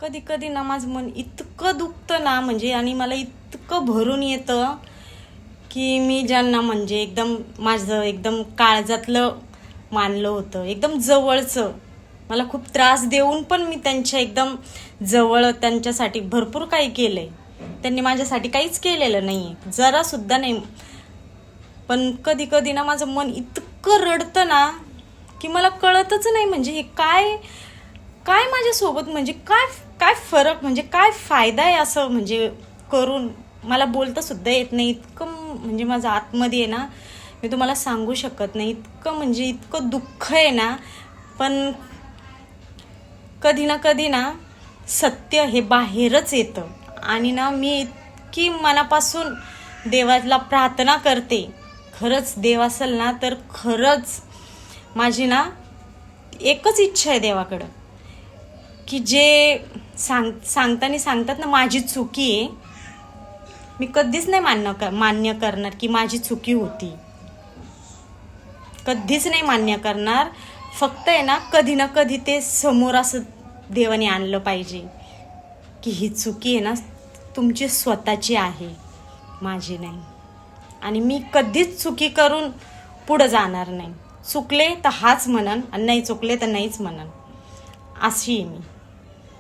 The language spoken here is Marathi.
कधी कधी ना माझं मन इतकं दुखतं ना, म्हणजे आणि मला इतकं भरून येतं की मी ज्यांना म्हणजे एकदम माझं एकदम काळजातलं मानलं होतं, एकदम जवळचं, मला खूप त्रास देऊन पण मी त्यांच्या एकदम जवळ त्यांच्यासाठी भरपूर काही केलंय. त्यांनी माझ्यासाठी काहीच केलेलं नाही, जरा सुद्धा नाही. पण कधी कधी ना माझं मन इतकं रडतं ना की मला कळतच नाही म्हणजे हे काय काय माझ्यासोबत, म्हणजे काय काय फरक, म्हणजे काय फायदा आहे असं म्हणजे करून. मला बोलता सुद्धा येत नाही, इतकं म्हणजे माझं आतमध्ये आहे ना, मी तुम्हाला सांगू शकत नाही. इतकं म्हणजे इतकं दुःख आहे ना. पण कधी ना कधी ना सत्य हे बाहेरच येतं. आणि ना मी इतकी मनापासून देवाला प्रार्थना करते, खरंच देव असेल ना तर खरंच माझी ना एकच इच्छा आहे देवाकडं, की जे सांगताना सांगतात ना माझी चुकी आहे, मी कधीच नाही मान्य करणार की माझी चुकी होती. कधीच नाही मान्य करणार. फक्त आहे ना कधी ते समोर असं देवाने आणलं पाहिजे की ही चुकी आहे ना तुमची स्वतःची आहे, माझी नाही. आणि मी कधीच चुकी करून पुढं जाणार नाही. चुकले तर हाच म्हणन आणि नाही चुकले तर नाहीच म्हणन, अशी आहे मी.